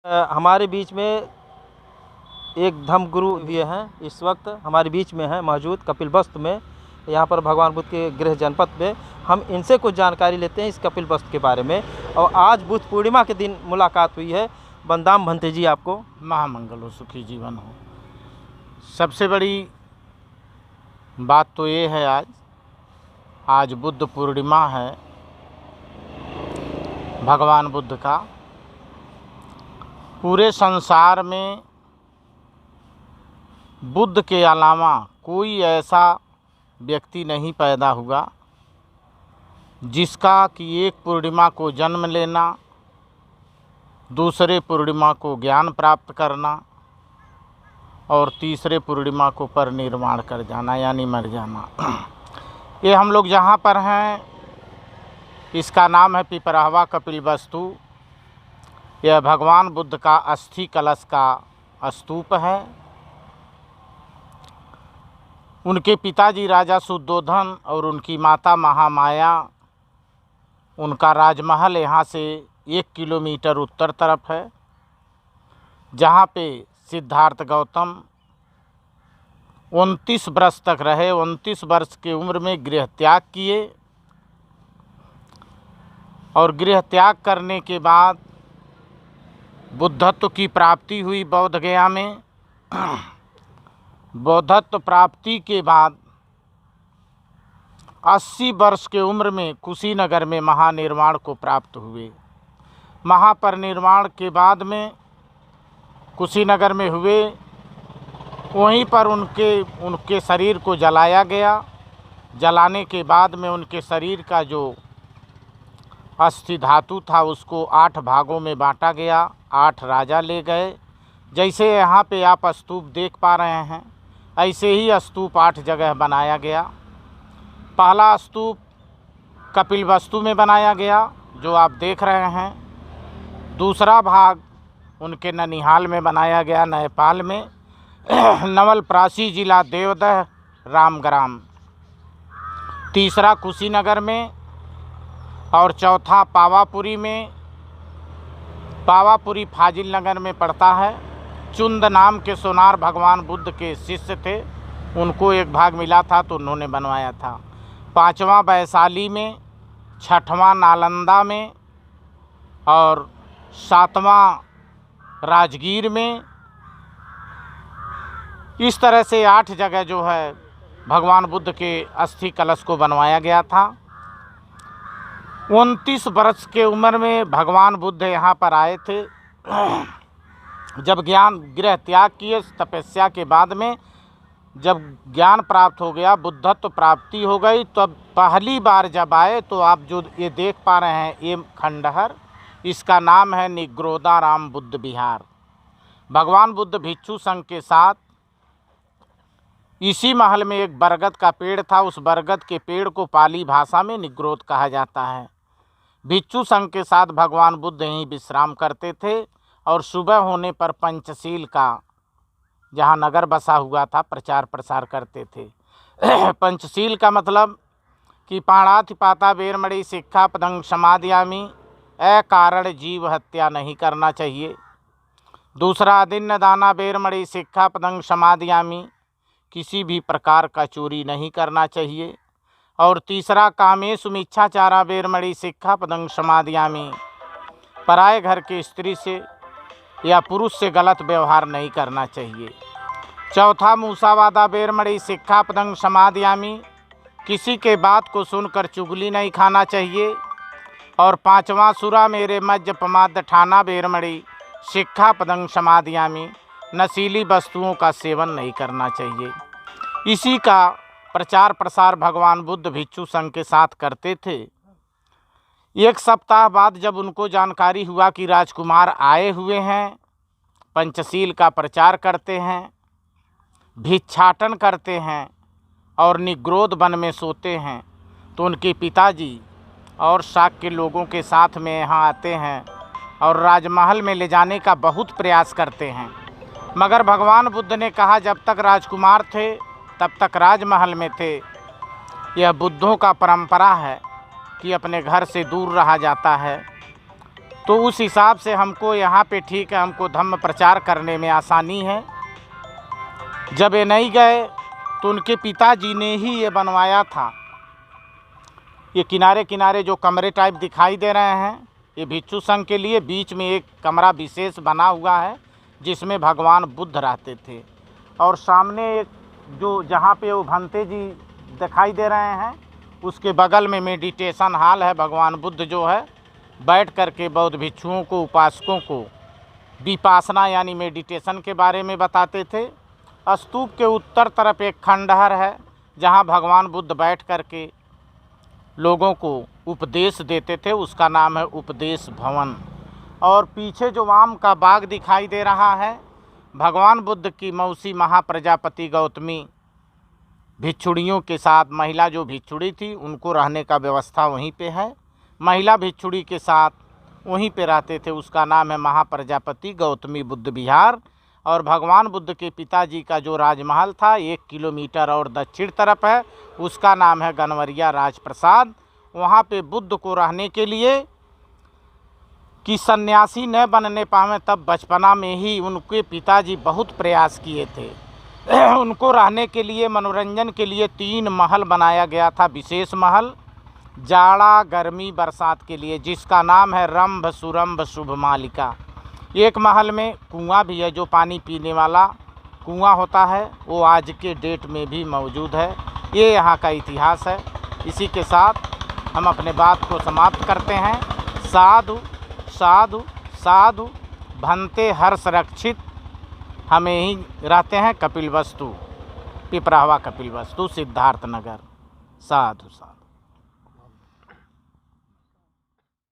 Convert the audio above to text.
हमारे बीच में एक धर्मगुरु भी हैं, इस वक्त हमारे बीच में हैं मौजूद कपिलवस्तु में, यहाँ पर भगवान बुद्ध के गृह जनपद में। हम इनसे कुछ जानकारी लेते हैं इस कपिलवस्तु के बारे में। और आज बुद्ध पूर्णिमा के दिन मुलाकात हुई है। वंदाम भंते जी आपको। महामंगल हो, सुखी जीवन हो। सबसे बड़ी बात तो ये है, आज बुद्ध पूर्णिमा है भगवान बुद्ध का। पूरे संसार में बुद्ध के अलावा कोई ऐसा व्यक्ति नहीं पैदा हुआ जिसका कि एक पूर्णिमा को जन्म लेना, दूसरे पूर्णिमा को ज्ञान प्राप्त करना और तीसरे पूर्णिमा को परिनिर्वाण कर जाना यानी मर जाना। ये हम लोग जहाँ पर हैं इसका नाम है पिपराहवा कपिलवस्तु। यह भगवान बुद्ध का अस्थि कलश का स्तूप है। उनके पिताजी राजा शुद्धोधन और उनकी माता महामाया, उनका राजमहल यहाँ से 1 किलोमीटर उत्तर तरफ है, जहाँ पे सिद्धार्थ गौतम 29 वर्ष तक रहे। 29 वर्ष की उम्र में गृह त्याग किए और गृह त्याग करने के बाद बुद्धत्व की प्राप्ति हुई बौद्ध गया में। बौद्धत्व प्राप्ति के बाद 80 वर्ष के उम्र में कुशीनगर में महानिर्वाण को प्राप्त हुए। महापरिनिर्वाण के बाद में कुशीनगर में हुए, वहीं पर उनके शरीर को जलाया गया। जलाने के बाद में उनके शरीर का जो अस्थि धातु था उसको 8 भागों में बांटा गया। 8 राजा ले गए। जैसे यहाँ पे आप स्तूप देख पा रहे हैं, ऐसे ही स्तूप 8 जगह बनाया गया। पहला स्तूप कपिलवस्तु में बनाया गया जो आप देख रहे हैं। दूसरा भाग उनके ननिहाल में बनाया गया, नेपाल में, नवलपरासी जिला देवदह रामग्राम। तीसरा कुशीनगर में और चौथा पावापुरी में। पावापुरी फाजिल नगर में पड़ता है। चुंद नाम के सोनार भगवान बुद्ध के शिष्य थे, उनको एक भाग मिला था तो उन्होंने बनवाया था। 5वां वैशाली में, 6वां नालंदा में और 7वां राजगीर में। इस तरह से 8 जगह जो है भगवान बुद्ध के अस्थि कलश को बनवाया गया था। 29 वर्ष के उम्र में भगवान बुद्ध यहाँ पर आए थे। जब ज्ञान गृह त्याग किए, तपस्या के बाद में जब ज्ञान प्राप्त हो गया, बुद्धत्व प्राप्ति हो गई, तो अब पहली बार जब आए तो आप जो ये देख पा रहे हैं ये खंडहर, इसका नाम है निग्रोधाराम बुद्ध विहार। भगवान बुद्ध भिक्षु संघ के साथ इसी महल में एक बरगद का पेड़ था। उस बरगद के पेड़ को पाली भाषा में निग्रोध कहा जाता है। भिक्षु संघ के साथ भगवान बुद्ध यहीं विश्राम करते थे और सुबह होने पर पंचशील का, जहाँ नगर बसा हुआ था, प्रचार प्रसार करते थे। पंचशील का मतलब कि पाणाति पाता बेरमणि शिक्षा पदं समादयामि, अकारण जीव हत्या नहीं करना चाहिए। दूसरा दिन्न दाना बेरमणि शिक्षा पदं समादयामि, किसी भी प्रकार का चोरी नहीं करना चाहिए। और तीसरा कामेषु मिच्छाचारा बेरमणि शिक्षा पदं समादयामि, पराए घर के स्त्री से या पुरुष से गलत व्यवहार नहीं करना चाहिए। चौथा मूसावादा बेरमणि शिक्षा पदं समादयामि, किसी के बात को सुनकर चुगली नहीं खाना चाहिए। और 5वां सुरा मेरे मज्ज पमाद ठाना बेरमणि शिक्षा पदं समादयामि, नशीली वस्तुओं का सेवन नहीं करना चाहिए। इसी का प्रचार प्रसार भगवान बुद्ध भिक्षु संघ के साथ करते थे। 1 सप्ताह बाद जब उनको जानकारी हुआ कि राजकुमार आए हुए हैं, पंचशील का प्रचार करते हैं, भिक्षाटन करते हैं और निग्रोध वन में सोते हैं, तो उनके पिताजी और शाक के लोगों के साथ में यहाँ आते हैं और राजमहल में ले जाने का बहुत प्रयास करते हैं। मगर भगवान बुद्ध ने कहा जब तक राजकुमार थे तब तक राजमहल में थे। यह बुद्धों का परंपरा है कि अपने घर से दूर रहा जाता है। तो उस हिसाब से हमको यहाँ पे ठीक है, हमको धम्म प्रचार करने में आसानी है। जब ये नहीं गए तो उनके पिताजी ने ही ये बनवाया था। ये किनारे किनारे जो कमरे टाइप दिखाई दे रहे हैं, ये भिक्षु संघ के लिए बीच में एक कमरा विशेष बना हुआ है जिसमें भगवान बुद्ध रहते थे। और सामने एक जो जहाँ पे वो भंते जी दिखाई दे रहे हैं, उसके बगल में मेडिटेशन हॉल है। भगवान बुद्ध जो है बैठ कर के बौद्ध भिक्षुओं को, उपासकों को विपासना यानी मेडिटेशन के बारे में बताते थे। स्तूप के उत्तर तरफ एक खंडहर है जहाँ भगवान बुद्ध बैठ कर के लोगों को उपदेश देते थे, उसका नाम है उपदेश भवन। और पीछे जो आम का बाग दिखाई दे रहा है, भगवान बुद्ध की मौसी महाप्रजापति गौतमी भिक्षुड़ियों के साथ, महिला जो भिक्षुड़ी थी उनको रहने का व्यवस्था वहीं पे है। महिला भिक्षुड़ी के साथ वहीं पे रहते थे, उसका नाम है महाप्रजापति गौतमी बुद्ध विहार। और भगवान बुद्ध के पिताजी का जो राजमहल था 1 किलोमीटर और दक्षिण तरफ है, उसका नाम है गनवरिया राजप्रसाद। वहाँ पे बुद्ध को रहने के लिए कि सन्यासी न बनने पावे, तब बचपना में ही उनके पिताजी बहुत प्रयास किए थे। उनको रहने के लिए, मनोरंजन के लिए 3 महल बनाया गया था, विशेष महल जाड़ा, गर्मी, बरसात के लिए, जिसका नाम है रंभ सुरंभ शुभ मालिका। एक महल में कुआं भी है, जो पानी पीने वाला कुआं होता है, वो आज के डेट में भी मौजूद है। ये यहाँ का इतिहास है। इसी के साथ हम अपने बात को समाप्त करते हैं। साधु साधु साधु भंते हर्ष रक्षित। हमें ही रहते हैं कपिलवस्तु, पिपरावा कपिलवस्तु, सिद्धार्थनगर। साधु साधु।